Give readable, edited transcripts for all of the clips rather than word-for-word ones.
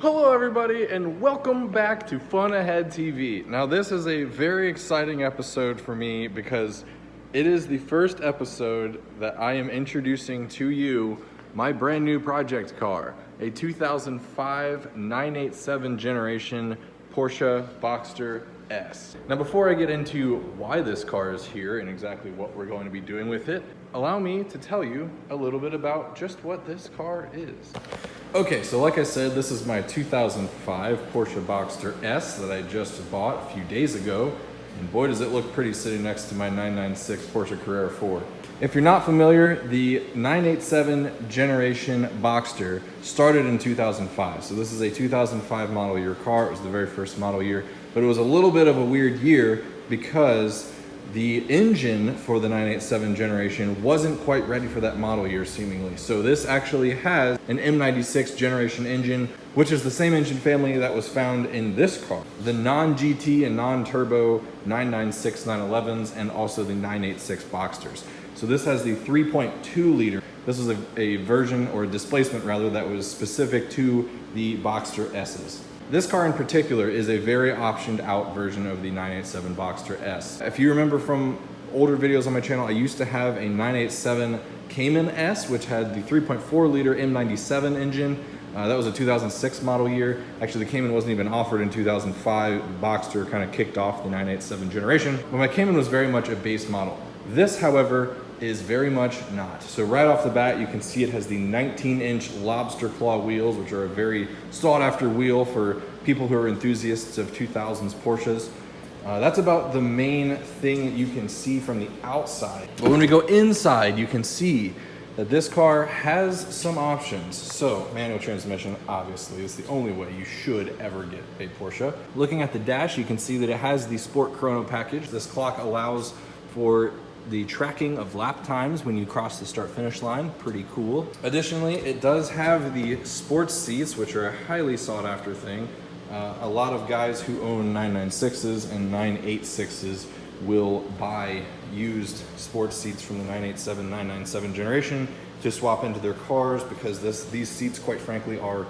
Hello everybody and welcome back to Fun Ahead TV. Now this is a very exciting episode for me because it is the first episode that I am introducing to you my brand new project car, a 2005 987 generation Porsche Boxster S. Now before I get into why this car is here and exactly what we're going to be doing with it, allow me to tell you a little bit about just what this car is. Okay, so like I said, this is my 2005 Porsche Boxster S that I just bought a few days ago, and boy does it look pretty sitting next to my 996 Porsche Carrera 4. If you're not familiar, the 987 generation Boxster started in 2005, so this is a 2005 model year car. It was the very first model year, but it was a little bit of a weird year because the engine for the 987 generation wasn't quite ready for that model year seemingly. So this actually has an M96 generation engine, which is the same engine family that was found in this car. The non-GT and non-turbo 996 911s and also the 986 Boxsters. So this has the 3.2 liter. This is a version or a displacement rather that was specific to the Boxster S's. This car in particular is a very optioned out version of the 987 Boxster S. If you remember from older videos on my channel, I used to have a 987 Cayman S, which had the 3.4 liter M97 engine. That was a 2006 model year. Actually, the Cayman wasn't even offered in 2005. Boxster kind of kicked off the 987 generation, but my Cayman was very much a base model. This, however, is very much not. So right off the bat, you can see it has the 19-inch lobster claw wheels, which are a very sought-after wheel for people who are enthusiasts of 2000s Porsches. That's about the main thing that you can see from the outside. But when we go inside, you can see that this car has some options. So manual transmission, obviously, is the only way you should ever get a Porsche. Looking at the dash, you can see that it has the Sport Chrono package. This clock allows for the tracking of lap times when you cross the start-finish line. Pretty cool. Additionally, it does have the sports seats, which are a highly sought-after thing. A lot of guys who own 996s and 986s will buy used sports seats from the 987, 997 generation to swap into their cars because these seats, quite frankly, are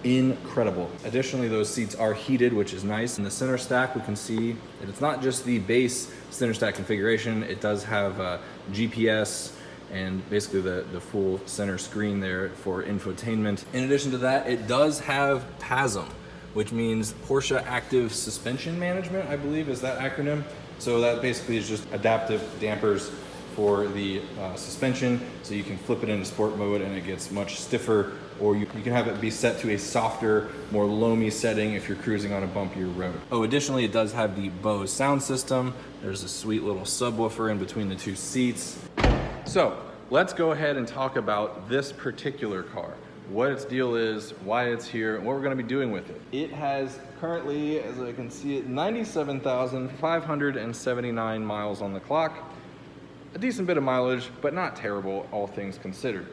incredible. Additionally, those seats are heated, which is nice. In the center stack, we can see that it's not just the base center stack configuration. It does have GPS and basically the full center screen there for infotainment. In addition to that, it does have PASM, which means Porsche Active Suspension Management, I believe is that acronym. So that basically is just adaptive dampers for the suspension, so you can flip it into sport mode and it gets much stiffer, or you can have it be set to a softer, more loamy setting if you're cruising on a bumpier road. Oh, additionally, it does have the Bose sound system. There's a sweet little subwoofer in between the two seats. So let's go ahead and talk about this particular car, what its deal is, why it's here, and what we're going to be doing with it. It has currently, as I can see it, 97,579 miles on the clock. A decent bit of mileage, but not terrible, all things considered.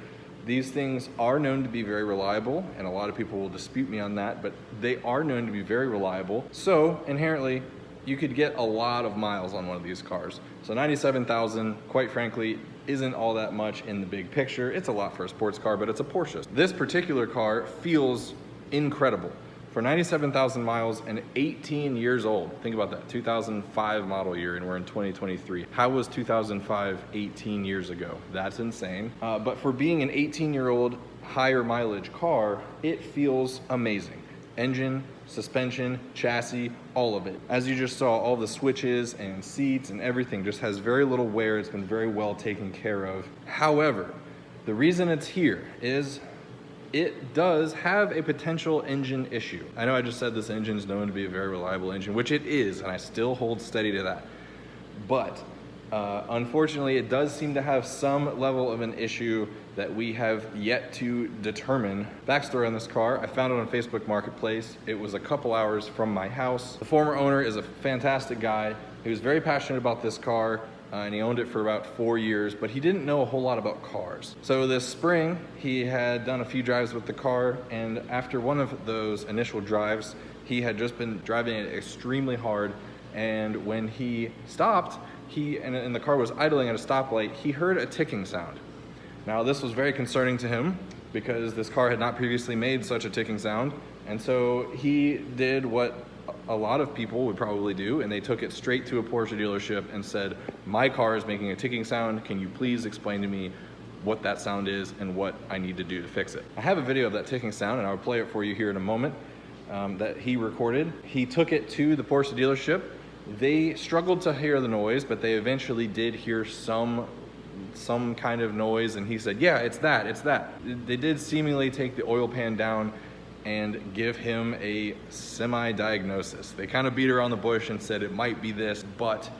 These things are known to be very reliable, and a lot of people will dispute me on that, but they are known to be very reliable. So inherently, you could get a lot of miles on one of these cars. So 97,000, quite frankly, isn't all that much in the big picture. It's a lot for a sports car, but it's a Porsche. This particular car feels incredible. For 97,000 miles and 18 years old, think about that, 2005 model year, and we're in 2023. How was 2005 18 years ago? That's insane. But for being an 18-year-old higher mileage car, it feels amazing. Engine, suspension, chassis, all of it. As you just saw, all the switches and seats and everything just has very little wear. It's been very well taken care of. However, the reason it's here is it does have a potential engine issue. I know I just said this engine is known to be a very reliable engine, which it is, and I still hold steady to that. But unfortunately, it does seem to have some level of an issue that we have yet to determine. Backstory on this car, I found it on Facebook Marketplace. It was a couple hours from my house. The former owner is a fantastic guy. He was very passionate about this car. And he owned it for about 4 years, but he didn't know a whole lot about cars. So this spring, he had done a few drives with the car, and after one of those initial drives, he had just been driving it extremely hard, and when he stopped, and the car was idling at a stoplight, he heard a ticking sound. Now this was very concerning to him because this car had not previously made such a ticking sound. And so he did what a lot of people would probably do, and they took it straight to a Porsche dealership and said, my car is making a ticking sound. Can you please explain to me what that sound is and what I need to do to fix it? I have a video of that ticking sound, and I'll play it for you here in a moment, that he recorded. He took it to the Porsche dealership. They struggled to hear the noise, but they eventually did hear some kind of noise, and he said, yeah, it's that. They did seemingly take the oil pan down and give him a semi-diagnosis. They kind of beat around the bush and said it might be this, but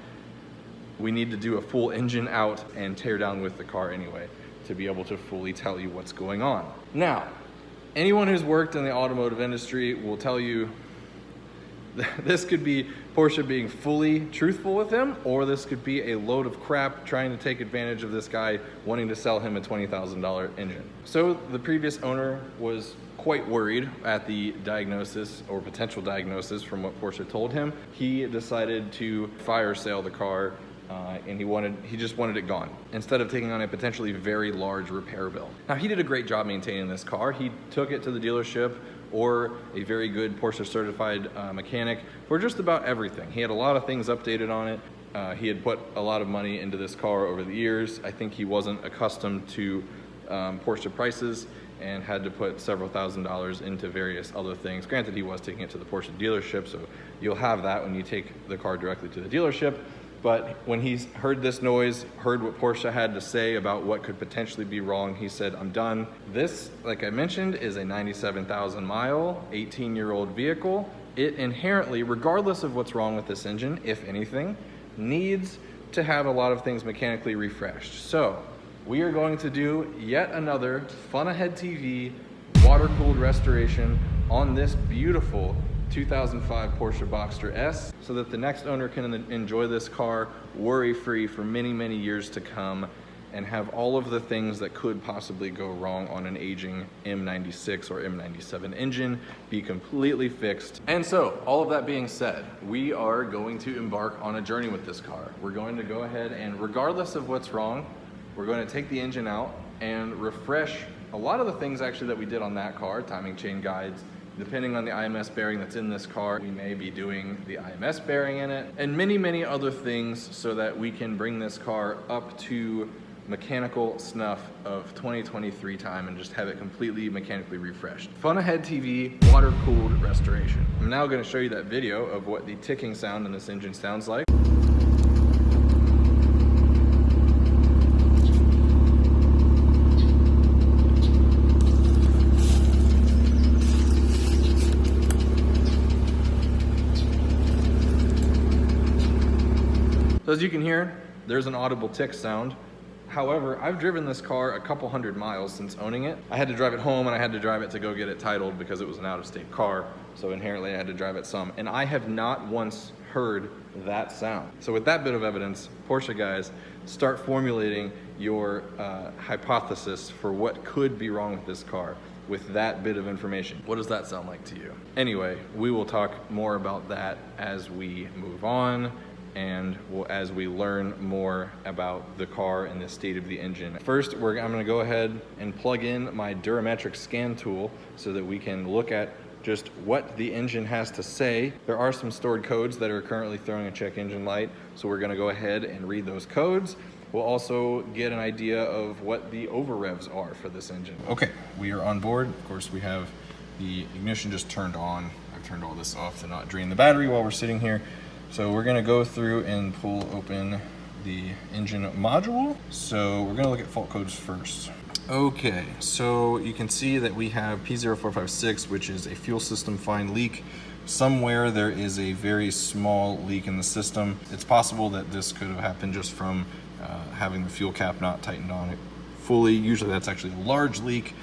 we need to do a full engine out and tear down with the car anyway to be able to fully tell you what's going on. Now, anyone who's worked in the automotive industry will tell you this could be Porsche being fully truthful with him, or this could be a load of crap trying to take advantage of this guy wanting to sell him a $20,000 engine. So the previous owner was quite worried at the diagnosis or potential diagnosis from what Porsche told him. He decided to fire sale the car, and he just wanted it gone instead of taking on a potentially very large repair bill. Now, he did a great job maintaining this car. He took it to the dealership or a very good Porsche certified mechanic for just about everything. He had a lot of things updated on it. He had put a lot of money into this car over the years. I think he wasn't accustomed to Porsche prices and had to put several $1,000s into various other things. Granted, he was taking it to the Porsche dealership, so you'll have that when you take the car directly to the dealership. But when he heard this noise, heard what Porsche had to say about what could potentially be wrong, he said, I'm done. This, like I mentioned, is a 97,000 mile, 18-year-old vehicle. It inherently, regardless of what's wrong with this engine, if anything, needs to have a lot of things mechanically refreshed. So we are going to do yet another Fun Ahead TV water-cooled restoration on this beautiful 2005 Porsche Boxster S, so that the next owner can enjoy this car worry-free for many, many years to come and have all of the things that could possibly go wrong on an aging M96 or M97 engine be completely fixed. And so, all of that being said, we are going to embark on a journey with this car. We're going to go ahead and, regardless of what's wrong, we're going to take the engine out and refresh a lot of the things actually that we did on that car, timing chain guides. Depending on the IMS bearing that's in this car, we may be doing the IMS bearing in it, and many, many other things so that we can bring this car up to mechanical snuff of 2023 time and just have it completely mechanically refreshed. Fun Ahead TV water-cooled restoration. I'm now going to show you that video of what the ticking sound in this engine sounds like. So as you can hear, there's an audible tick sound. However, I've driven this car a couple hundred miles since owning it. I had to drive it home and I had to drive it to go get it titled because it was an out-of-state car. So inherently I had to drive it some. And I have not once heard that sound. So with that bit of evidence, Porsche guys, start formulating your hypothesis for what could be wrong with this car with that bit of information. What does that sound like to you? Anyway, we will talk more about that as we move on, and as we learn more about the car and the state of the engine. First, I'm gonna go ahead and plug in my Durametric scan tool so that we can look at just what the engine has to say. There are some stored codes that are currently throwing a check engine light, so we're gonna go ahead and read those codes. We'll also get an idea of what the over-revs are for this engine. Okay, we are on board. Of course, we have the ignition just turned on. I've turned all this off to not drain the battery while we're sitting here. So we're gonna go through and pull open the engine module. So we're gonna look at fault codes first. Okay, so you can see that we have P0456, which is a fuel system fine leak. Somewhere there is a very small leak in the system. It's possible that this could have happened just from having the fuel cap not tightened on it fully. Usually that's actually a large leak.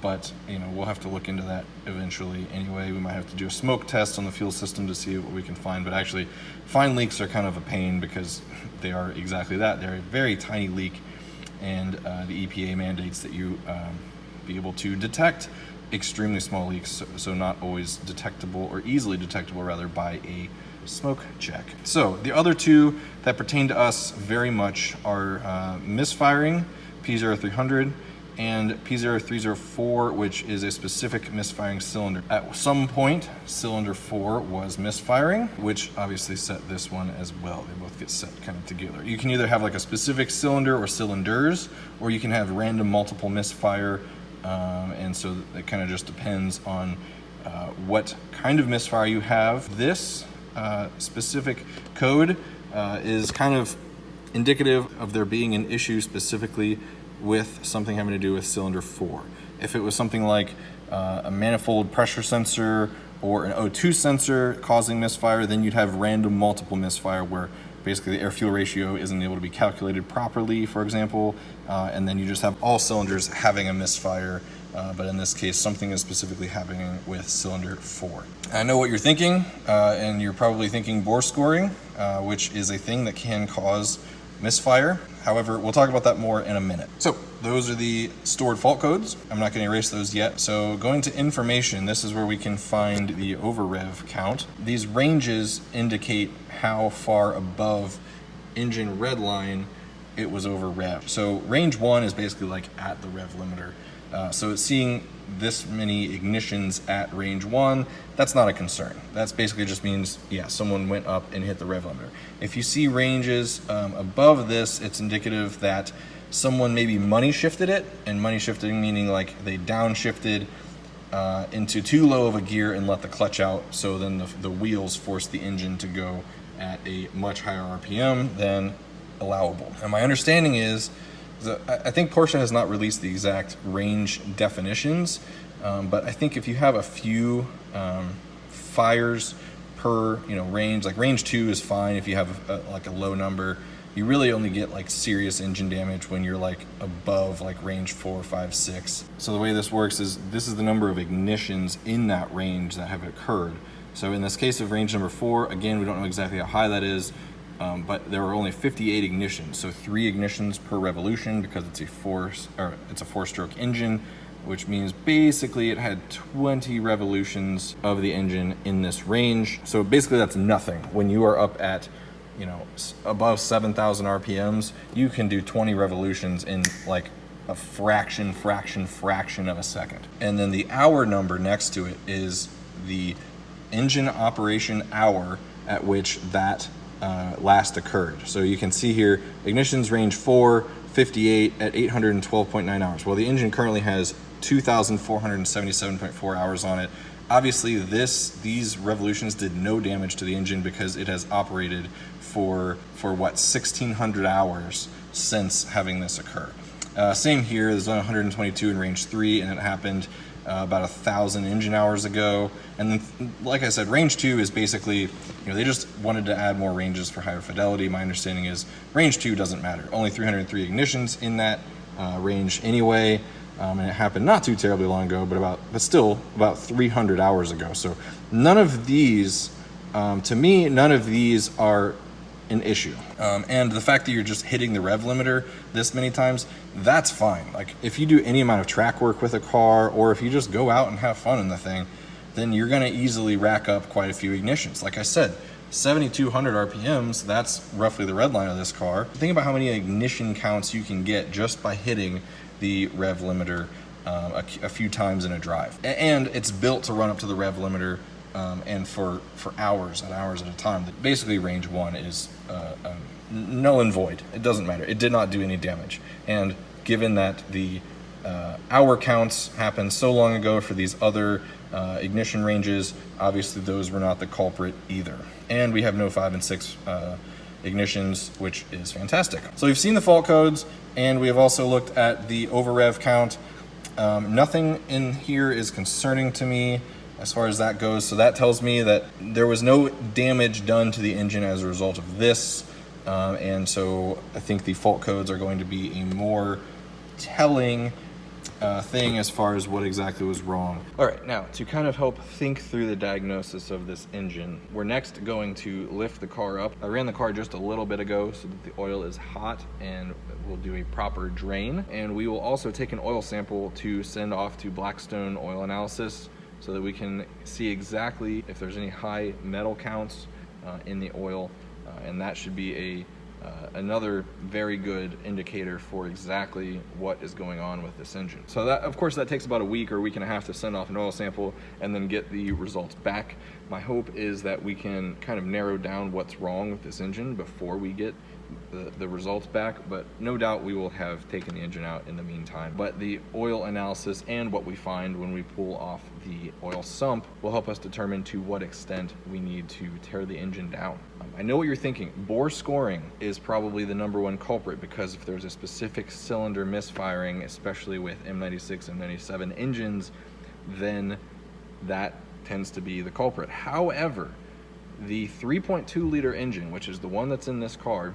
But you know, we'll have to look into that eventually anyway. We might have to do a smoke test on the fuel system to see what we can find, but actually fine leaks are kind of a pain because they are exactly that. They're a very tiny leak, and the EPA mandates that you be able to detect extremely small leaks, so not always detectable, or easily detectable rather, by a smoke check. So the other two that pertain to us very much are misfiring, P0300, and P0304, which is a specific misfiring cylinder. At some point, cylinder 4 was misfiring, which obviously set this one as well. They both get set kind of together. You can either have like a specific cylinder or cylinders, or you can have random multiple misfire, and so it kind of just depends on what kind of misfire you have. This specific code is kind of indicative of there being an issue specifically with something having to do with cylinder 4. If it was something like a manifold pressure sensor or an O2 sensor causing misfire, then you'd have random multiple misfire where basically the air-fuel ratio isn't able to be calculated properly, for example, and then you just have all cylinders having a misfire. But in this case, something is specifically happening with cylinder 4. I know what you're thinking, and you're probably thinking bore scoring, which is a thing that can cause misfire. However, we'll talk about that more in a minute. So those are the stored fault codes. I'm not going to erase those yet. So going to information, this is where we can find the over-rev count. These ranges indicate how far above engine red line it was over-revved. So range 1 is basically like at the rev limiter. So it's seeing this many ignitions at range 1, that's not a concern. That's basically just means, yeah, someone went up and hit the rev limiter. If you see ranges above this, it's indicative that someone maybe money shifted it, and money shifting meaning like they downshifted into too low of a gear and let the clutch out, so then the wheels force the engine to go at a much higher RPM than allowable. And my understanding is, I think Porsche has not released the exact range definitions, but I think if you have a few fires per range, like range 2 is fine if you have like a low number. You really only get like serious engine damage when you're like above like range 4, 5, 6. So the way this works is this is the number of ignitions in that range that have occurred. So in this case of range number 4, again, we don't know exactly how high that is. But there were only 58 ignitions, so 3 ignitions per revolution because it's a four-stroke engine, which means basically it had 20 revolutions of the engine in this range. So basically that's nothing. When you are up at, above 7,000 RPMs, you can do 20 revolutions in like a fraction of a second. And then the hour number next to it is the engine operation hour at which that last occurred. So you can see here, ignitions range 4, 58 at 812.9 hours. Well, the engine currently has 2,477.4 hours on it. Obviously, these revolutions did no damage to the engine because it has operated for what, 1,600 hours since having this occur. Same here, there's 122 in range 3, and it happened about 1,000 engine hours ago. And then, like I said, range 2 is basically, they just wanted to add more ranges for higher fidelity. My understanding is range 2 doesn't matter. Only 303 ignitions in that range anyway. And it happened not too terribly long ago, but still about 300 hours ago. So none of these, to me, none of these are an issue. And the fact that you're just hitting the rev limiter this many times, that's fine. Like if you do any amount of track work with a car, or if you just go out and have fun in the thing, then you're gonna easily rack up quite a few ignitions. Like I said, 7,200 RPMs, that's roughly the red line of this car. Think about how many ignition counts you can get just by hitting the rev limiter a few times in a drive. And it's built to run up to the rev limiter and for hours and hours at a time. Basically, range 1 is null and void. It doesn't matter. It did not do any damage. And given that the hour counts happened so long ago for these other ignition ranges, obviously those were not the culprit either. And we have no 5 and 6 ignitions, which is fantastic. So we've seen the fault codes, and we have also looked at the over-rev count. Nothing in here is concerning to me as far as that goes. So that tells me that there was no damage done to the engine as a result of this. And so I think the fault codes are going to be a more telling thing as far as what exactly was wrong. All right, now to kind of help think through the diagnosis of this engine, we're next going to lift the car up. I ran the car just a little bit ago so that the oil is hot, and we'll do a proper drain. And we will also take an oil sample to send off to Blackstone Oil Analysis so that we can see exactly if there's any high metal counts in the oil, and that should be another very good indicator for exactly what is going on with this engine. So that, of course, that takes about a week or a week and a half to send off an oil sample and then get the results back. My hope is that we can kind of narrow down what's wrong with this engine before we get the results back, but no doubt we will have taken the engine out in the meantime. But the oil analysis and what we find when we pull off the oil sump will help us determine to what extent we need to tear the engine down. I know what you're thinking. Bore scoring is probably the #1 culprit, because if there's a specific cylinder misfiring, especially with M96 and M97 engines, then that tends to be the culprit. However, the 3.2 liter engine, which is the one that's in this car,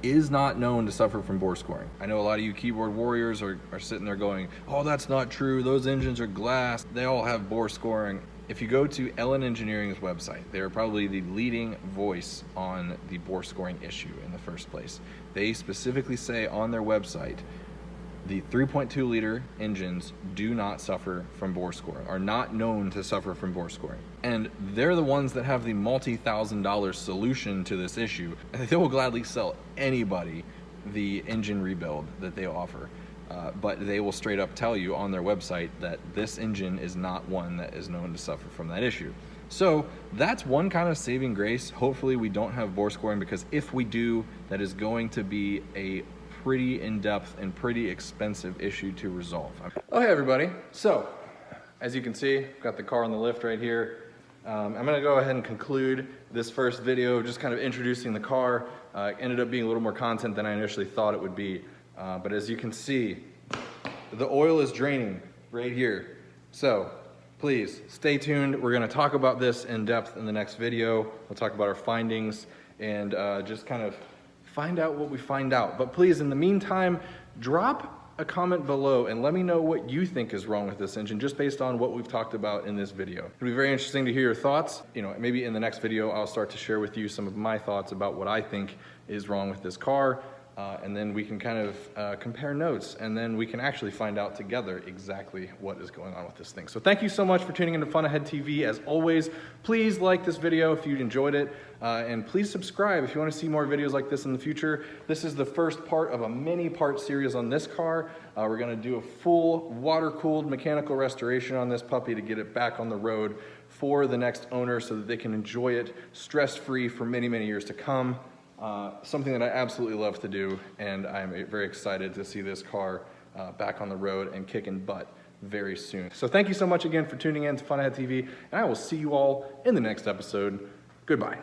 is not known to suffer from bore scoring. I know a lot of you keyboard warriors are sitting there going, oh, that's not true, those engines are glass, they all have bore scoring. If you go to Ellen Engineering's website, they are probably the leading voice on the bore scoring issue in the first place. They specifically say on their website, the 3.2 liter engines do not suffer from bore scoring, are not known to suffer from bore scoring. And they're the ones that have the multi-$1,000 solution to this issue. And they will gladly sell anybody the engine rebuild that they offer. But they will straight up tell you on their website that this engine is not one that is known to suffer from that issue. So that's one kind of saving grace. Hopefully we don't have bore scoring, because if we do, that is going to be a pretty in-depth and pretty expensive issue to resolve. Oh, hey everybody. So, as you can see, I've got the car on the lift right here. I'm gonna go ahead and conclude this first video just kind of introducing the car. Ended up being a little more content than I initially thought it would be. But as you can see, the oil is draining right here. So, please stay tuned. We're gonna talk about this in depth in the next video. We'll talk about our findings and just kind of find out what we find out. But please, in the meantime, drop a comment below and let me know what you think is wrong with this engine, just based on what we've talked about in this video. It'll be very interesting to hear your thoughts. You know, maybe in the next video, I'll start to share with you some of my thoughts about what I think is wrong with this car. And then we can kind of compare notes, and then we can actually find out together exactly what is going on with this thing. So thank you so much for tuning into Fun Ahead TV. As always, please like this video if you enjoyed it, and please subscribe if you want to see more videos like this in the future. This is the first part of a many-part series on this car. We're going to do a full water-cooled mechanical restoration on this puppy to get it back on the road for the next owner so that they can enjoy it stress-free for many, many years to come. Something that I absolutely love to do, and I'm very excited to see this car back on the road and kicking butt very soon. So thank you so much again for tuning in to Fun Ahead TV, and I will see you all in the next episode. Goodbye.